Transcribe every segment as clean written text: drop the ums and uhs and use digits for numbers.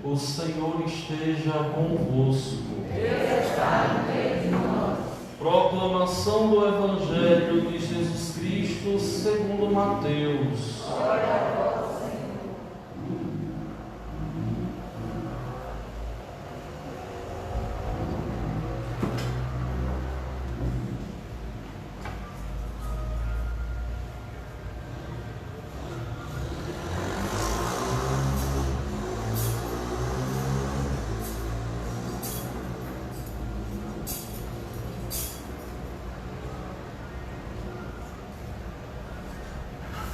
O Senhor esteja convosco. Deus está no meio de nós. Proclamação do Evangelho de Jesus Cristo segundo Mateus. Glória a vós, Senhor.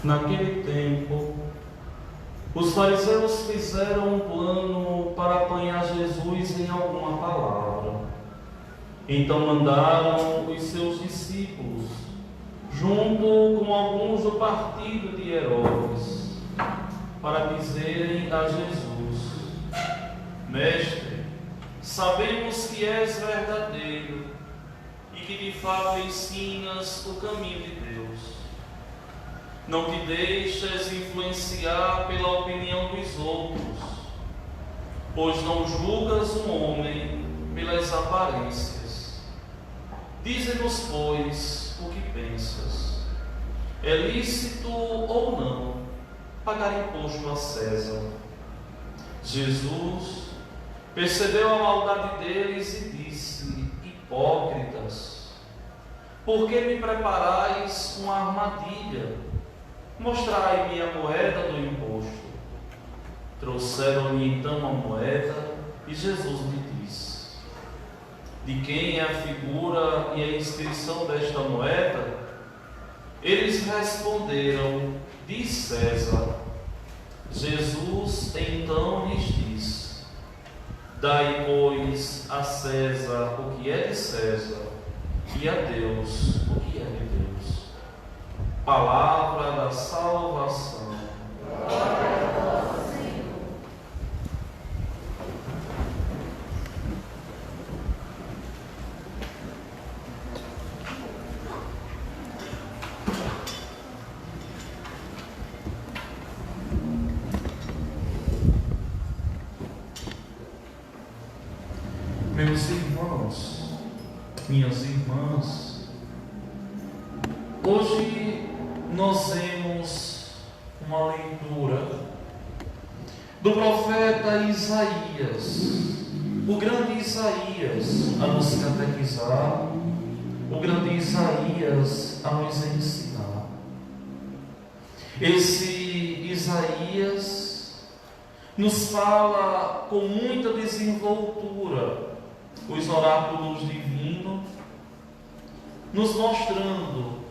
Naquele tempo, os fariseus fizeram um plano para apanhar Jesus em alguma palavra. Então mandaram os seus discípulos, junto com alguns do partido de Herodes, para dizerem a Jesus: Mestre, sabemos que és verdadeiro e que de fato ensinas o caminho de Deus. Não te deixas influenciar pela opinião dos outros, pois não julgas um homem pelas aparências. Dize-nos, pois, o que pensas. É lícito ou não pagar imposto a César? Jesus percebeu a maldade deles e disse: Hipócritas, por que me preparais uma armadilha? Mostrai-me a moeda do imposto. Trouxeram-lhe então a moeda e Jesus lhe disse: De quem é a figura e a inscrição desta moeda? Eles responderam: De César. Jesus então lhes disse: Dai, pois, a César o que é de César e a Deus o que é de Deus. Palavra da salvação. Glória a vós, Senhor. Meus irmãos, minhas irmãs, hoje nós temos uma leitura do profeta Isaías, o grande Isaías a nos catequizar, o grande Isaías a nos ensinar. Esse Isaías nos fala com muita desenvoltura os oráculos divinos, nos mostrando,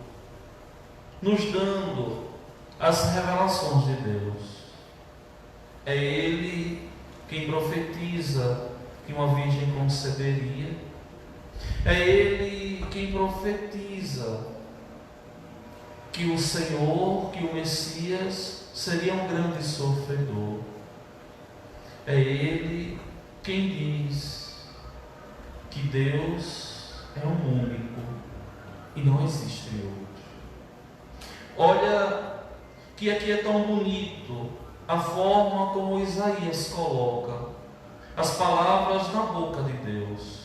nos dando as revelações de Deus. É Ele quem profetiza que uma virgem conceberia. É Ele quem profetiza que o Senhor, que o Messias, seria um grande sofredor. É Ele quem diz que Deus é um único e não existe outro. Olha que aqui é tão bonito a forma como Isaías coloca as palavras na boca de Deus.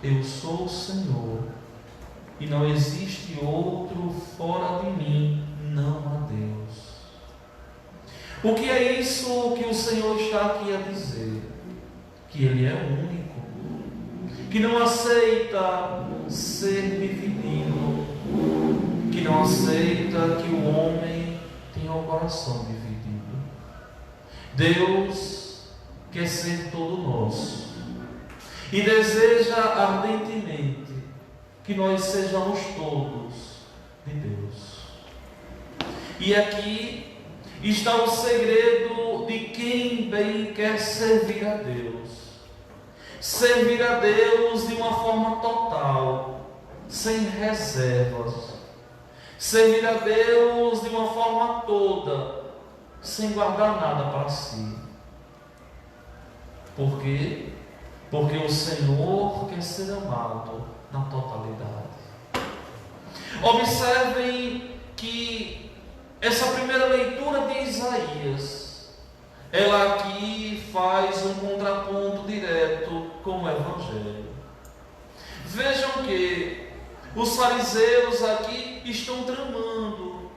Eu sou o Senhor e não existe outro fora de mim, não há Deus. O que é isso que o Senhor está aqui a dizer? Que Ele é único, que não aceita ser dividido, que não aceita que o homem tenha o coração dividido. Deus quer ser todo nosso e deseja ardentemente que nós sejamos todos de Deus. E aqui está o segredo de quem bem quer servir a Deus. Servir a Deus de uma forma total, sem reservas. Servir a Deus de uma forma toda, sem guardar nada para si. Por quê? Porque o Senhor quer ser amado na totalidade. Observem que essa primeira leitura de Isaías ela aqui faz um contraponto direto com o Evangelho. Vejam que os fariseus aqui estão tramando.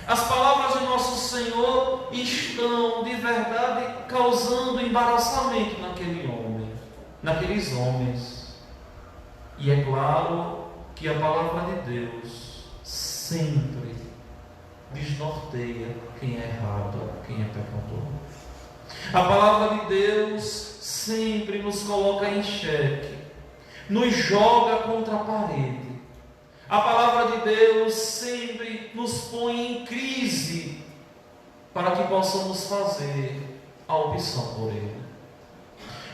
As palavras de nosso Senhor estão, de verdade, causando embaraçamento naqueles homens. E é claro que a palavra de Deus sempre desnorteia quem é errado, quem é pecador. A palavra de Deus sempre nos coloca em xeque, nos joga contra a parede. A palavra de Deus sempre nos põe em crise para que possamos fazer a opção por Ele.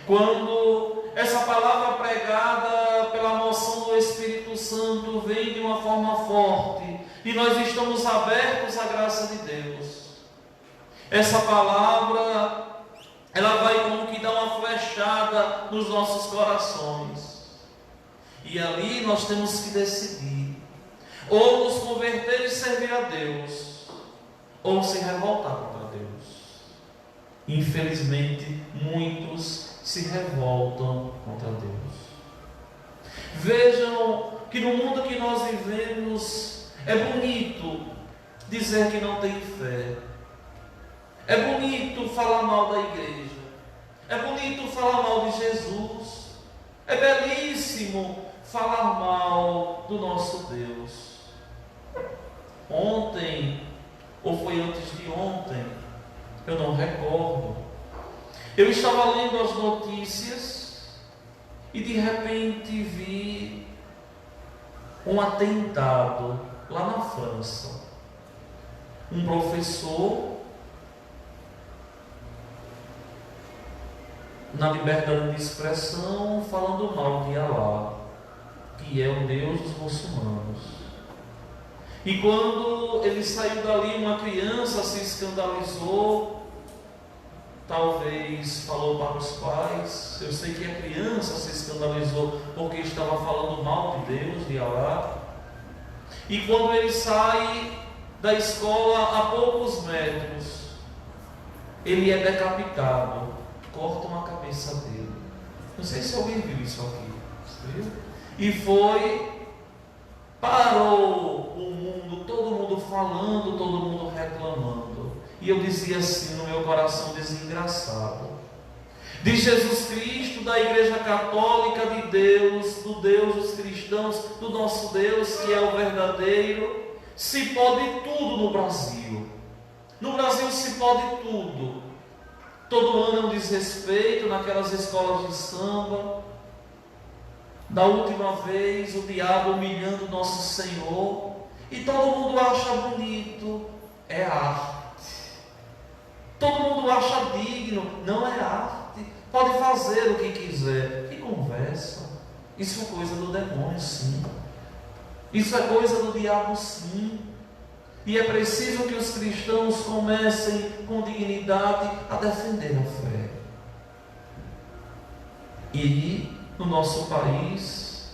Quando essa palavra pregada pela moção do Espírito Santo vem de uma forma forte e nós estamos abertos à graça de Deus, essa palavra ela vai como que dar uma flechada nos nossos corações. E ali nós temos que decidir: ou nos converter e servir a Deus, ou se revoltar contra Deus. Infelizmente, muitos se revoltam contra Deus. Vejam que no mundo que nós vivemos, é bonito dizer que não tem fé. É bonito falar mal da igreja. É bonito falar mal de Jesus. É belíssimo falar mal do nosso Deus. Ontem, ou foi antes de ontem, eu não recordo, eu estava lendo as notícias e de repente vi um atentado lá na França. Um professor, na liberdade de expressão, falando mal de Alá, que é o Deus dos muçulmanos. E quando ele saiu dali, uma criança se escandalizou, talvez falou para os pais. Eu sei que a criança se escandalizou porque estava falando mal de Deus, de Alá. E quando ele sai da escola a poucos metros, ele é decapitado, cortam a cabeça dele. Não sei se alguém viu isso aqui, viu? E parou o mundo, todo mundo falando, todo mundo reclamando. E eu dizia assim no meu coração desengraçado: de Jesus Cristo, da Igreja Católica de Deus, do Deus dos cristãos, do nosso Deus que é o verdadeiro, se pode tudo no Brasil. No Brasil se pode tudo. Todo ano é um desrespeito naquelas escolas de samba. Da última vez, o diabo humilhando nosso Senhor. E todo mundo acha bonito. É arte. Todo mundo acha digno. Não é arte. Pode fazer o que quiser. Que conversa. Isso é coisa do demônio, sim. Isso é coisa do diabo, sim. E é preciso que os cristãos comecem com dignidade a defender a fé. E no nosso país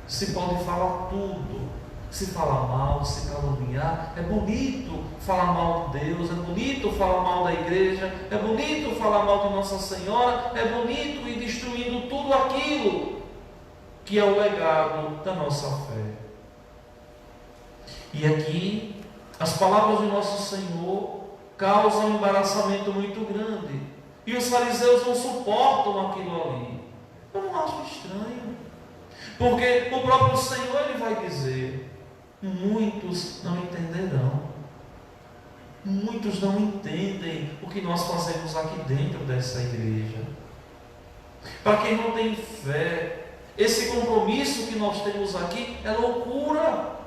se pode falar tudo. Se falar mal, se caluniar, é bonito falar mal de Deus, é bonito falar mal da igreja, é bonito falar mal de Nossa Senhora, é bonito ir destruindo tudo aquilo que é o legado da nossa fé. E aqui, as palavras de nosso Senhor causam um embaraçamento muito grande. E os fariseus não suportam aquilo ali. Eu não acho estranho. Porque o próprio Senhor ele vai dizer: muitos não entenderão. Muitos não entendem o que nós fazemos aqui dentro dessa igreja. Para quem não tem fé, esse compromisso que nós temos aqui é loucura.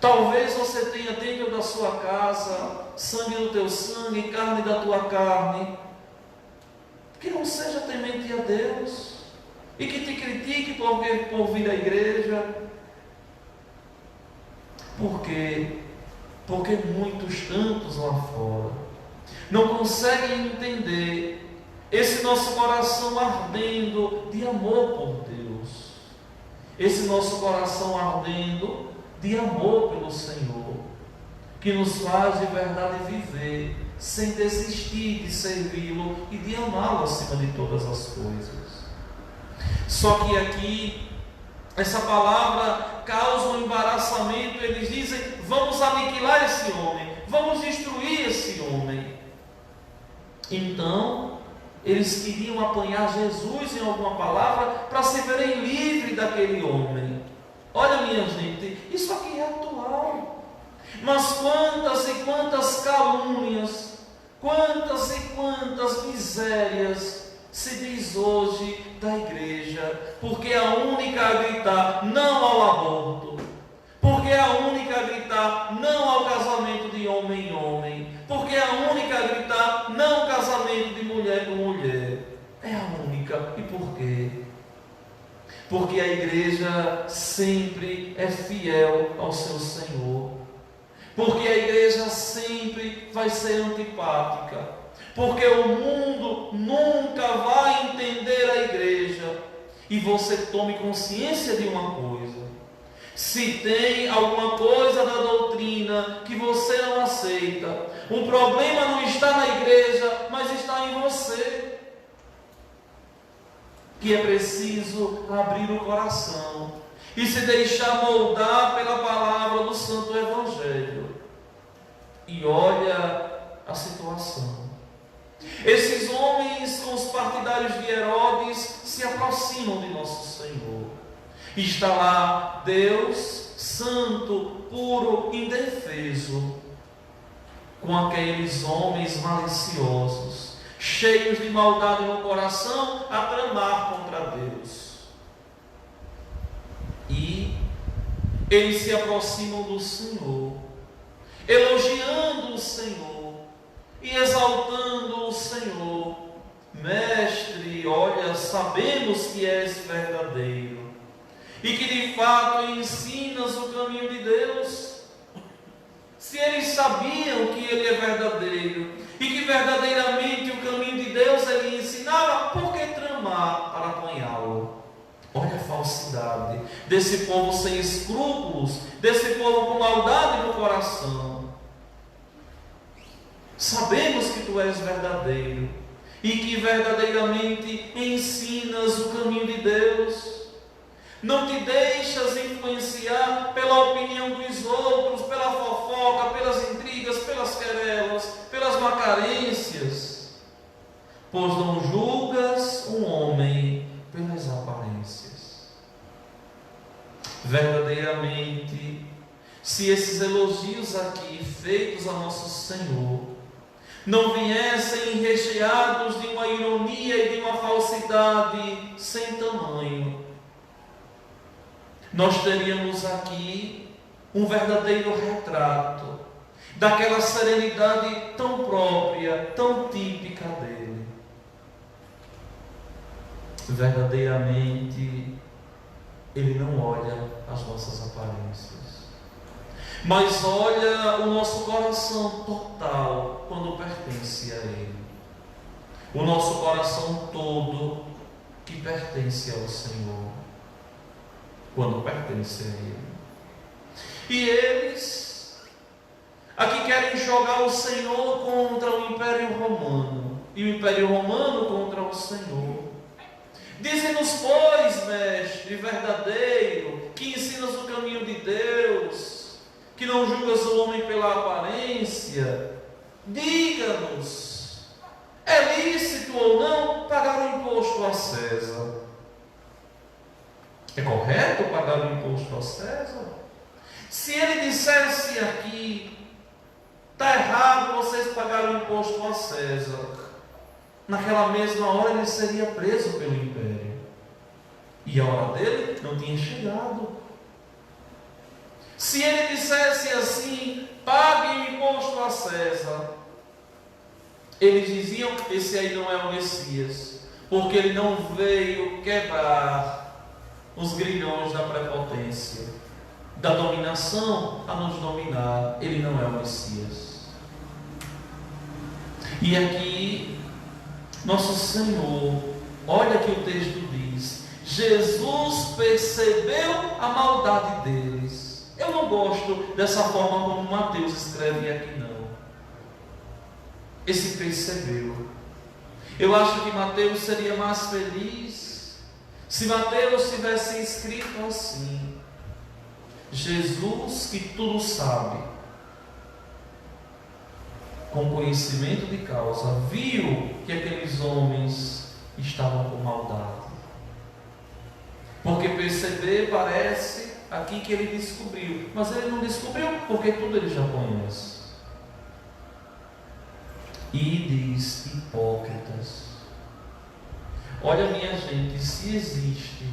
Talvez você tenha dentro da sua casa sangue do teu sangue, carne da tua carne, que não seja temente a Deus e que te critique por vir à igreja. Por quê? Porque muitos tantos lá fora não conseguem entender esse nosso coração ardendo de amor por Deus, esse nosso coração ardendo de amor pelo Senhor. que nos faz de verdade viver, sem desistir de servi-lo e de amá-lo acima de todas as coisas. Só que aqui, essa palavra causa um embaraçamento. Eles dizem: vamos aniquilar esse homem, vamos destruir esse homem. Então, eles queriam apanhar Jesus em alguma palavra para se verem livres daquele homem. Olha, minha gente, isso aqui é atual. Mas quantas e quantas calúnias, quantas e quantas misérias se diz hoje da igreja, porque a única a gritar não ao aborto, porque a única a gritar não ao casamento de homem em homem, porque a única a gritar não ao casamento de mulher com mulher. É a única. E por quê? Porque a igreja sempre é fiel ao seu Senhor. Porque a igreja sempre vai ser antipática. Porque o mundo nunca vai entender a igreja. E você tome consciência de uma coisa: se tem alguma coisa da doutrina que você não aceita, o problema não está na igreja, mas está em você. Que é preciso abrir o coração e se deixar moldar pela palavra do Santo Evangelho. E olha a situação. Esses homens, com os partidários de Herodes, se aproximam de nosso Senhor. E está lá Deus, santo, puro, indefeso, com aqueles homens maliciosos, cheios de maldade no coração, a tramar contra Deus. E eles se aproximam do Senhor, elogiando o Senhor e exaltando o Senhor. Mestre, olha, sabemos que és verdadeiro e que de fato ensinas o caminho de Deus. Se eles sabiam que ele é verdadeiro e que verdadeiramente o caminho de Deus ele ensinava, por que tramar para apanhá-lo? Olha a falsidade desse povo sem escrúpulos, desse povo com maldade no coração. Sabemos que tu és verdadeiro e que verdadeiramente ensinas o caminho de Deus. Não te deixas influenciar pela opinião dos outros, pela fofoca, pelas intrigas, pelas querelas, pelas macarências, pois não julgas um homem pelas aparências. Verdadeiramente, se esses elogios aqui feitos a nosso Senhor não viessem recheados de uma ironia e de uma falsidade sem tamanho, nós teríamos aqui um verdadeiro retrato daquela serenidade tão própria, tão típica dele. Verdadeiramente, ele não olha as nossas aparências, mas olha o nosso coração total quando pertence a ele. O nosso coração todo que pertence ao Senhor, quando pertence a ele. E eles aqui querem jogar o Senhor contra o Império Romano, e o Império Romano contra o Senhor. Dizem-nos, pois, mestre verdadeiro, que ensinas o caminho de Deus, que não julgas o homem pela aparência, diga-nos, é lícito ou não pagar o imposto a César? É correto pagar o imposto a César? Se ele dissesse aqui, está errado vocês pagarem o imposto a César, naquela mesma hora ele seria preso pelo império. E a hora dele não tinha chegado. Se ele dissesse assim, paguem o imposto a César, eles diziam, esse aí não é o Messias, porque ele não veio quebrar os grilhões da prepotência, da dominação a nos dominar. Ele não é o Messias. E aqui, nosso Senhor, olha que o texto diz, Jesus percebeu a maldade deles. Eu não gosto dessa forma como Mateus escreve aqui, não. Esse percebeu. Eu acho que Mateus seria mais feliz se Mateus tivesse escrito assim: Jesus, que tudo sabe, com conhecimento de causa, viu que aqueles homens estavam com maldade. Porque perceber parece aqui que ele descobriu, mas ele não descobriu, porque tudo ele já conhece. E diz: hipócritas. Olha, minha gente, se existe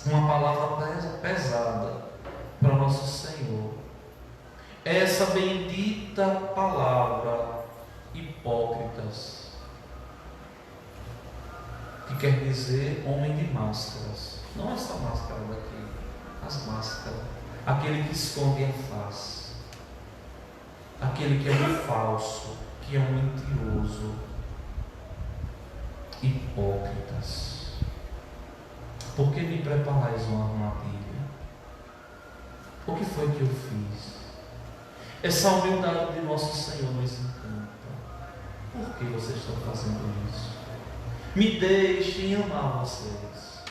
uma palavra pesada para nosso Senhor, é essa bendita palavra hipócritas, que quer dizer homem de máscaras. Não essa máscara daqui, as máscaras, aquele que esconde a face, aquele que é um falso, que é um mentiroso. Hipócritas. Por que me preparais uma armadilha? O que foi que eu fiz? Essa humildade de nosso Senhor nos encanta. Por que vocês estão fazendo isso? Me deixem amar vocês.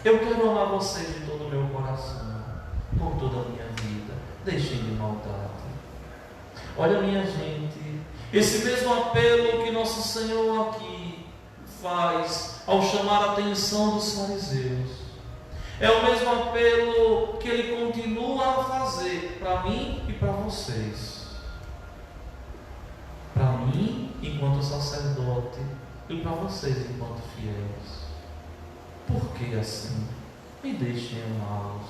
Eu quero amar vocês de todo o meu coração, por toda a minha vida. Deixem de maldade. Olha, minha gente, esse mesmo apelo que nosso Senhor aqui faz ao chamar a atenção dos fariseus é o mesmo apelo que ele continua a fazer para mim e para vocês. Para mim, enquanto sacerdote, e para vocês, enquanto fiéis. Por que assim? Me deixem amá-los.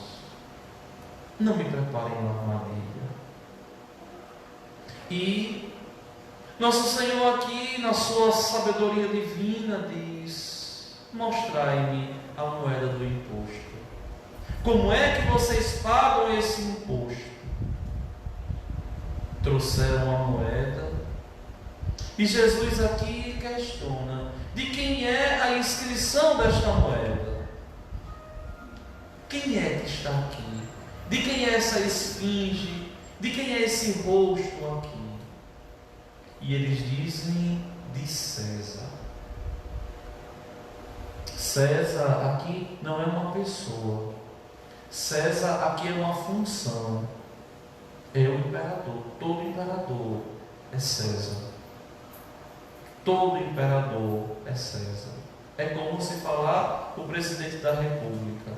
Não me preparem uma armadilha. E nosso Senhor aqui, na sua sabedoria divina, diz: mostrai-me a moeda do imposto. Como é que vocês pagam esse imposto? Trouxeram a moeda, e Jesus aqui questiona: de quem é a inscrição desta moeda? Quem é que está aqui? De quem é essa esfinge? De quem é esse rosto aqui? E eles dizem: de César. César aqui não é uma pessoa. César aqui é uma função. É o imperador. Todo imperador é César. Todo imperador é César. É como se falar o presidente da República.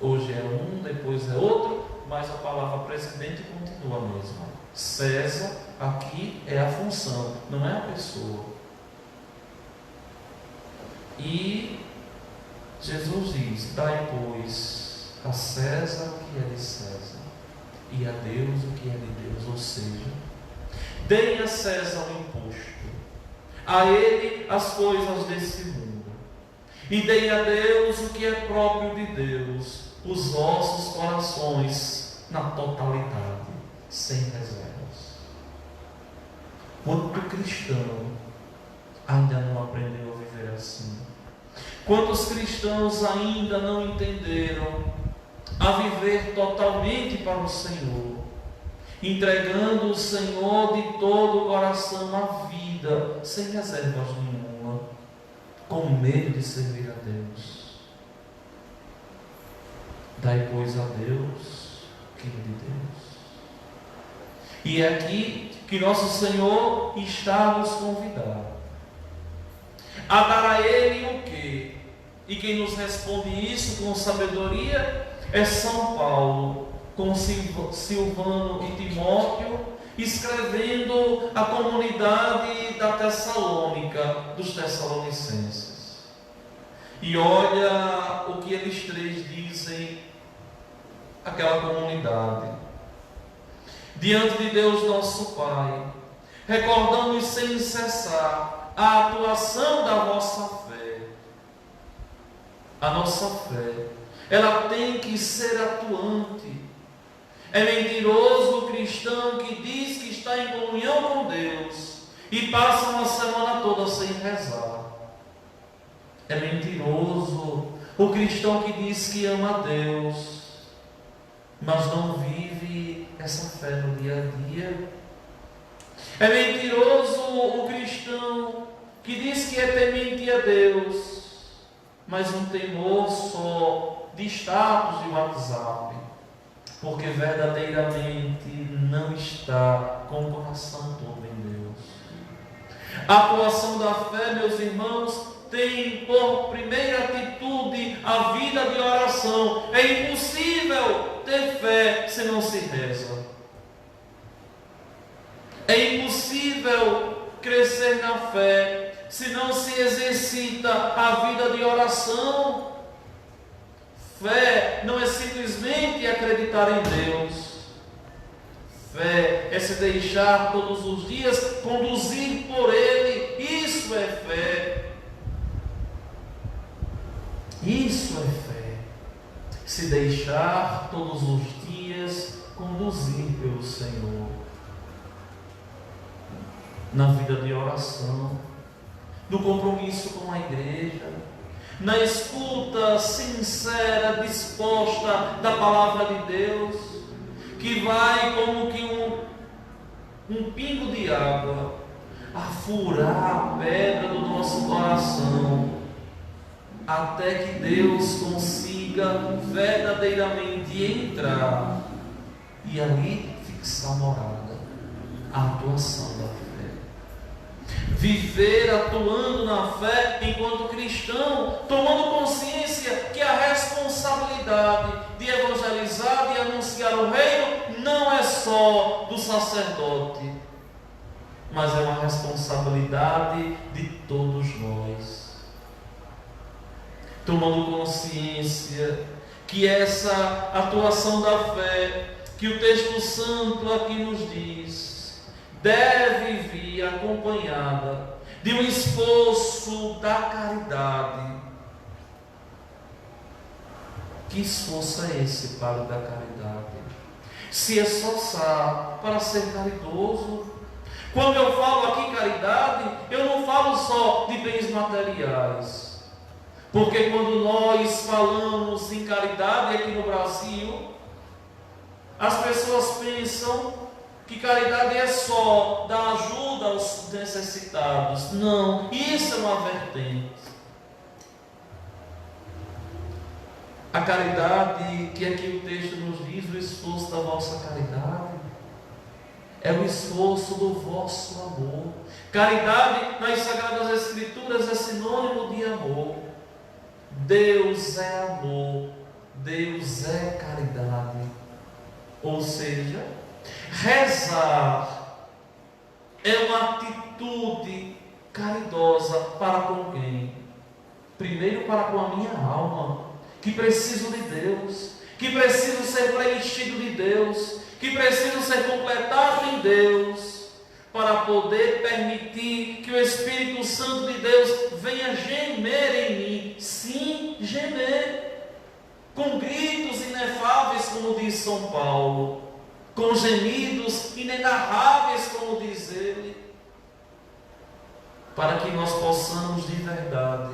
Hoje é um, depois é outro, mas a palavra presidente continua a mesma. César aqui é a função, não é a pessoa. E Jesus diz: dai, pois, a César o que é de César, e a Deus o que é de Deus. Ou seja, deem a César o imposto, a ele as coisas desse mundo, e deem a Deus o que é próprio de Deus, os vossos corações na totalidade, sem reservas. Quanto cristão ainda não aprendeu a viver assim? Quantos cristãos ainda não entenderam a viver totalmente para o Senhor, entregando o Senhor de todo o coração a vida, sem reservas nenhuma, com medo de servir a Deus? Dai, pois, a Deus o que é de Deus. E é aqui que nosso Senhor está a nos convidar a dar a Ele o quê? E quem nos responde isso com sabedoria é São Paulo, com Silvano e Timóteo, escrevendo a comunidade da Tessalônica, dos Tessalonicenses. E olha o que eles três dizem àquela comunidade: diante de Deus nosso Pai, recordamos sem cessar a atuação da vossa fé. A nossa fé, ela tem que ser atuante. É mentiroso o cristão que diz que está em comunhão com Deus e passa uma semana toda sem rezar. É mentiroso o cristão que diz que ama a Deus mas não vive essa fé no dia a dia. É mentiroso o cristão que diz que é temente a Deus, mas um temor só de status de WhatsApp, porque verdadeiramente não está com o coração todo em Deus. A atuação da fé, meus irmãos, tem por primeira atitude a vida de oração. É impossível ter fé se não se reza. É impossível crescer na fé se não se exercita a vida de oração. Fé não é simplesmente acreditar em Deus. Fé é se deixar todos os dias conduzir por Ele. Isso é fé. Isso é fé. Se deixar todos os dias conduzir pelo Senhor. Na vida de oração, no compromisso com a igreja, na escuta sincera, disposta da palavra de Deus, que vai como que um pingo de água a furar a pedra do nosso coração, até que Deus consiga verdadeiramente entrar e ali fixar morada, a atuação da fé. Viver atuando na fé enquanto cristão, tomando consciência que a responsabilidade de evangelizar, de anunciar o reino, não é só do sacerdote, mas é uma responsabilidade de todos nós. Tomando consciência que essa atuação da fé, que o texto santo aqui nos diz, deve vir acompanhada de um esforço da caridade. Que esforço é esse para o da caridade? Se esforçar para ser caridoso. Quando eu falo aqui caridade, eu não falo só de bens materiais. Porque quando nós falamos em caridade aqui no Brasil, as pessoas pensam que caridade é só dar ajuda aos necessitados. Não, isso é uma vertente. A caridade que aqui o texto nos diz, o esforço da vossa caridade, é o esforço do vosso amor. Caridade nas Sagradas Escrituras é sinônimo de amor. Deus é amor, Deus é caridade. Ou seja, rezar é uma atitude caridosa para com quem? Primeiro para com a minha alma, que preciso de Deus, que preciso ser preenchido de Deus, que preciso ser completado em Deus, para poder permitir que o Espírito Santo de Deus venha gemer em mim. Sim, gemer, com gritos inefáveis, como diz São Paulo, com gemidos inenarráveis, como diz ele, para que nós possamos de verdade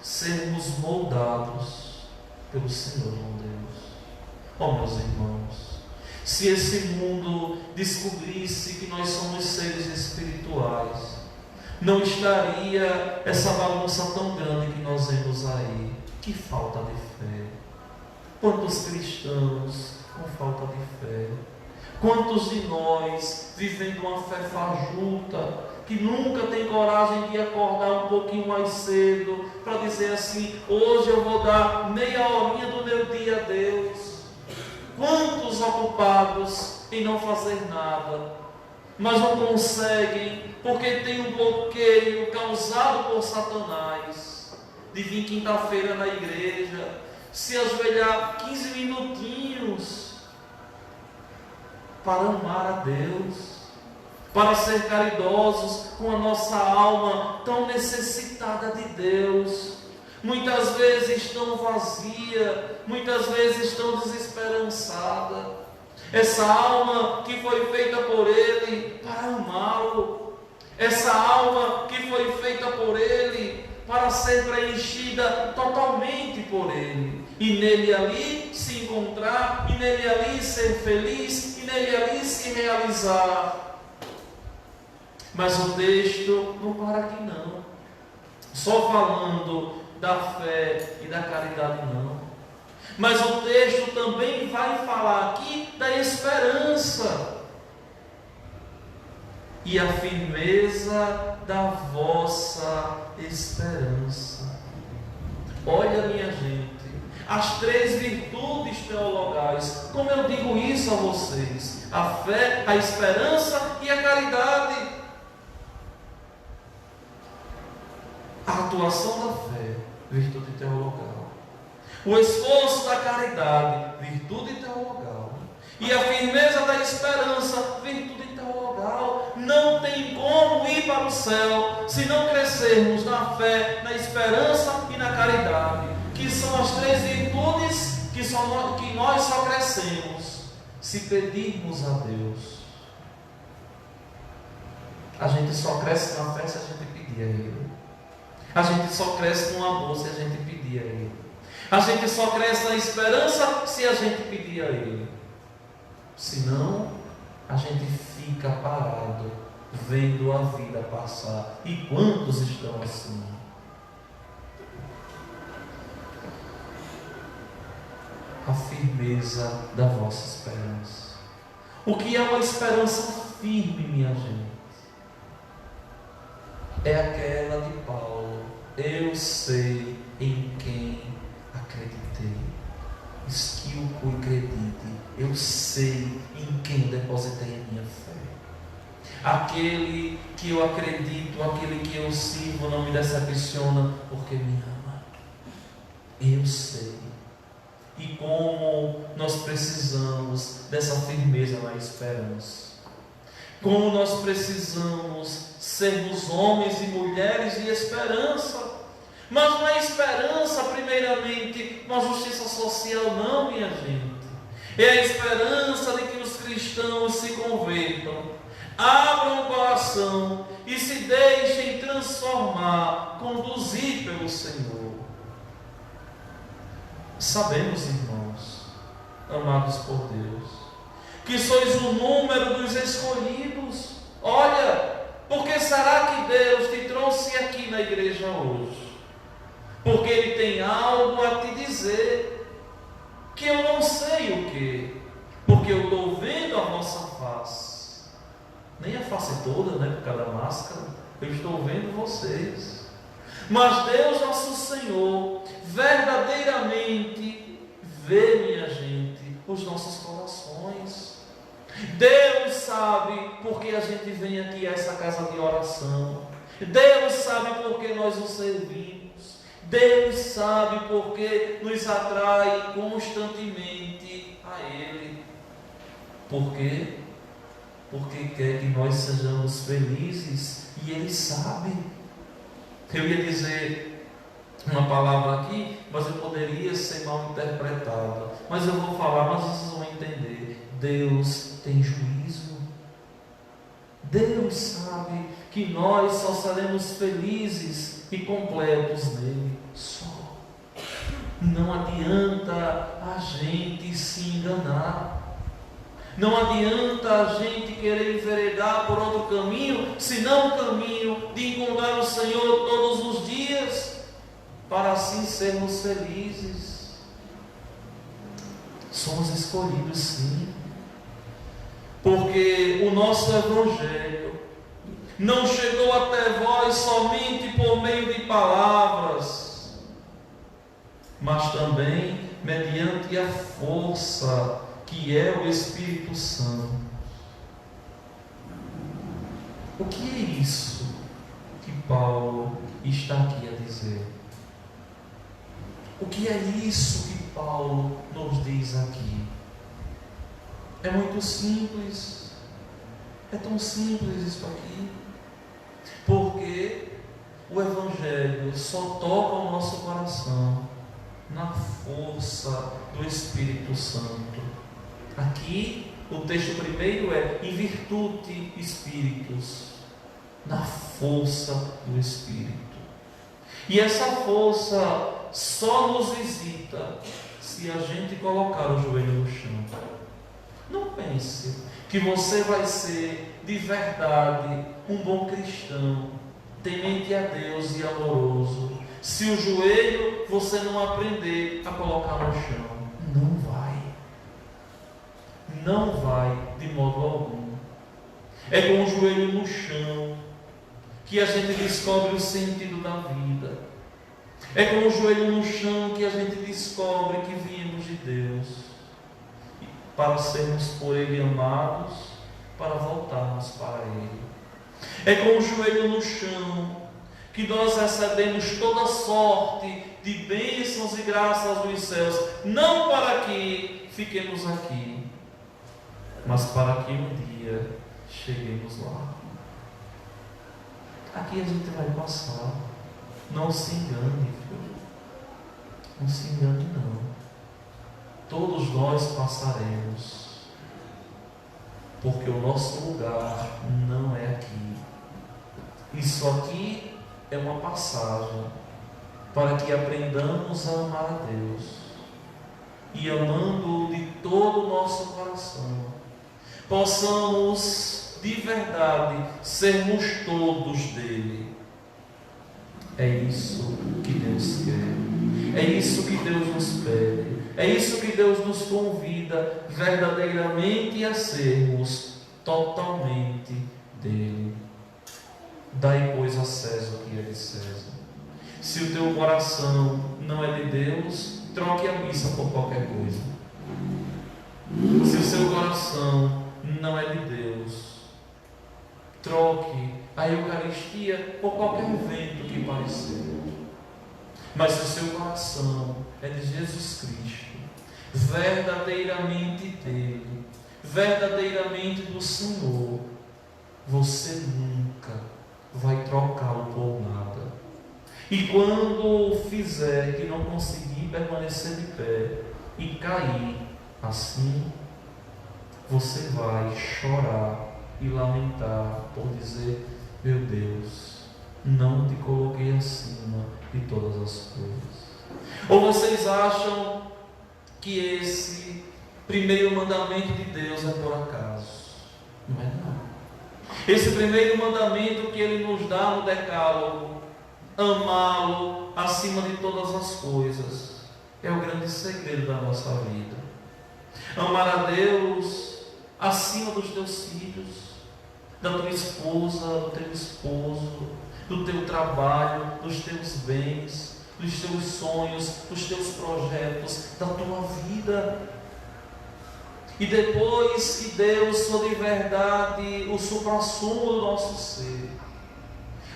sermos moldados pelo Senhor, meu Deus. Ó, meus irmãos, se esse mundo descobrisse que nós somos seres espirituais, não estaria essa bagunça tão grande que nós vemos aí. Que falta de fé. Quantos cristãos com falta de fé. Quantos de nós vivendo uma fé fajuta, que nunca tem coragem de acordar um pouquinho mais cedo para dizer assim: hoje eu vou dar meia horinha do meu dia a Deus. Quantos ocupados em não fazer nada, mas não conseguem porque tem um bloqueio causado por Satanás de vir quinta-feira na igreja, se ajoelhar 15 minutinhos para amar a Deus, para ser caridosos com a nossa alma tão necessitada de Deus, muitas vezes tão vazia, muitas vezes tão desesperançada. Essa alma que foi feita por Ele para amá-lo, essa alma que foi feita por Ele para ser preenchida totalmente por Ele. e nele ali se encontrar, e nele ali ser feliz, e nele ali se realizar. Mas o texto não para aqui não, só falando da fé e da caridade não. Mas o texto também vai falar aqui da esperança e a firmeza da vossa esperança. Olha, minha gente, as 3 virtudes teologais, como eu digo isso a vocês: a fé, a esperança e a caridade. A atuação da fé, virtude teologal. O esforço da caridade, virtude teologal. E a firmeza da esperança, virtude teologal. Não tem como ir para o céu se não crescermos na fé, na esperança e na caridade, que são as 3 virtudes que nós só crescemos se pedirmos a Deus. A gente só cresce na fé se a gente pedir a Ele. A gente só cresce no amor se a gente pedir a Ele. A gente só cresce na esperança se a gente pedir a Ele. Senão, a gente fica parado, vendo a vida passar. E quantos estão assim? A firmeza da vossa esperança. O que é uma esperança firme, minha gente? É aquela de Paulo: eu sei em quem acreditei. Esquilco e acredite, eu sei em quem depositei a minha fé. Aquele que eu acredito, aquele que eu sirvo não me decepciona porque me ama. Eu sei. E como nós precisamos dessa firmeza na esperança. Como nós precisamos sermos homens e mulheres de esperança. Mas não é esperança, primeiramente, uma justiça social, não, minha gente. É a esperança de que os cristãos se convertam, abram o coração e se deixem transformar, conduzir pelo Senhor. Sabemos, irmãos, amados por Deus, que sois o número dos escolhidos. Olha, por que será que Deus te trouxe aqui na igreja hoje? Porque Ele tem algo a te dizer, que eu não sei o que, porque eu estou vendo a vossa face, nem a face toda, né, por causa da máscara, eu estou vendo vocês. Mas Deus nosso Senhor verdadeiramente vê, minha gente, os nossos corações. Deus sabe porque a gente vem aqui a essa casa de oração. Deus sabe porque nós o servimos. Deus sabe porque nos atrai constantemente a Ele. Por quê? Porque quer que nós sejamos felizes e Ele sabe. Eu ia dizer uma palavra aqui, mas eu poderia ser mal interpretada. Mas eu vou falar, mas vocês vão entender. Deus tem juízo. Deus sabe que nós só seremos felizes e completos nele só. Não adianta a gente se enganar. Não adianta a gente querer enveredar por outro caminho, senão o caminho de encontrar o Senhor todos os dias, para assim sermos felizes. Somos escolhidos, sim, porque o nosso Evangelho não chegou até vós somente por meio de palavras, mas também mediante a força que é o Espírito Santo. O que é isso que Paulo está aqui a dizer? O que é isso que Paulo nos diz aqui? É muito simples. É tão simples isso aqui. Porque o Evangelho só toca o nosso coração na força do Espírito Santo. Aqui, o texto primeiro é em virtude espíritos, na força do Espírito. E essa força só nos visita se a gente colocar o joelho no chão. Não pense que você vai ser de verdade um bom cristão, temente a Deus e amoroso, se o joelho você não aprender a colocar no chão. Não vai. Não vai de modo algum. É com o joelho no chão que a gente descobre o sentido da vida. É com o joelho no chão que a gente descobre que viemos de Deus para sermos por Ele amados, para voltarmos para Ele. É com o joelho no chão que nós recebemos toda sorte de bênçãos e graças dos céus, não para que fiquemos aqui, mas para que um dia cheguemos lá. Aqui a gente vai passar. Não se engane, filho. Não se engane, não. Todos nós passaremos, porque o nosso lugar não é aqui. Isso aqui é uma passagem para que aprendamos a amar a Deus e, amando-o de todo o nosso coração, possamos de verdade sermos todos dele. É isso que Deus quer, é isso que Deus nos pede, é isso que Deus nos convida verdadeiramente a sermos totalmente dele. Dai, pois, a César o que é de César. Se o teu coração não é de Deus, troque a missa por qualquer coisa. Se o seu coração não é de Deus, troque a Eucaristia por qualquer vento que parecer. Mas se o seu coração é de Jesus Cristo, verdadeiramente dele, verdadeiramente do Senhor, você nunca vai trocá-lo por nada. E quando fizer que não conseguir permanecer de pé e cair assim, você vai chorar e lamentar por dizer: meu Deus, não te coloquei acima de todas as coisas. Ou vocês acham que esse primeiro mandamento de Deus é por acaso? Não é não. Esse primeiro mandamento que Ele nos dá no Decálogo, amá-lo acima de todas as coisas, é o grande segredo da nossa vida. Amar a Deus acima dos teus filhos, da tua esposa, do teu esposo, do teu trabalho, dos teus bens, dos teus sonhos, dos teus projetos, da tua vida. E depois que Deus for de verdade o suprassumo do nosso ser,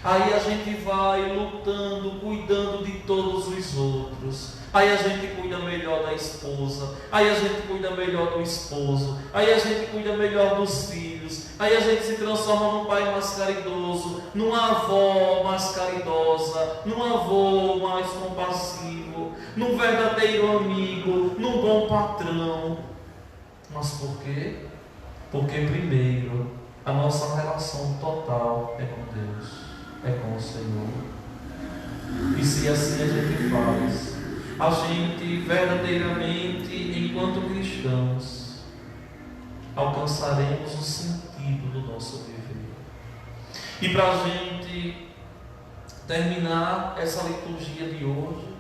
aí a gente vai lutando, cuidando de todos os outros. Aí a gente cuida melhor da esposa, aí a gente cuida melhor do esposo, aí a gente cuida melhor dos filhos, aí a gente se transforma num pai mais caridoso, numa avó mais caridosa, num avô mais compassivo, num verdadeiro amigo, num bom patrão. Mas por quê? Porque primeiro a nossa relação total é com Deus, é com o Senhor. E se assim a gente faz, a gente verdadeiramente, enquanto cristãos, alcançaremos o sentido do nosso viver. E para a gente terminar essa liturgia de hoje,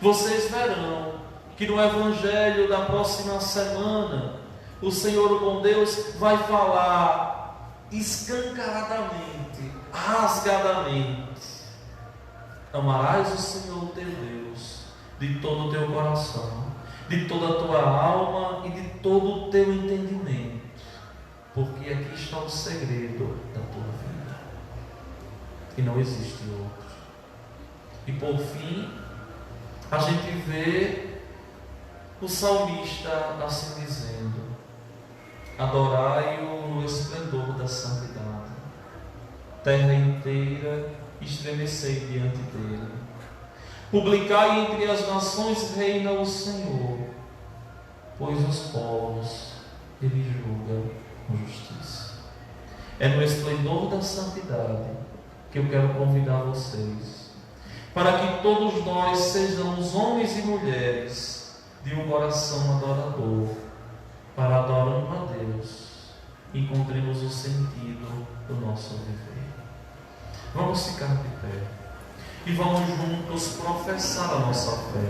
vocês verão que no Evangelho da próxima semana, o Senhor, o bom Deus, vai falar escancaradamente, rasgadamente: amarás o Senhor teu Deus de todo o teu coração, de toda a tua alma e de todo o teu entendimento, porque aqui está o segredo da tua vida, e não existe outro. E por fim, a gente vê o salmista assim dizendo: adorai-o no esplendor da santidade, terra inteira estremecei diante dele. Publicai entre as nações reina o Senhor, pois os povos ele julga com justiça. É no esplendor da santidade que eu quero convidar vocês, para que todos nós sejamos homens e mulheres de um coração adorador, para adorando a Deus, encontremos o sentido do nosso viver. Vamos ficar de pé e vamos juntos professar a nossa fé.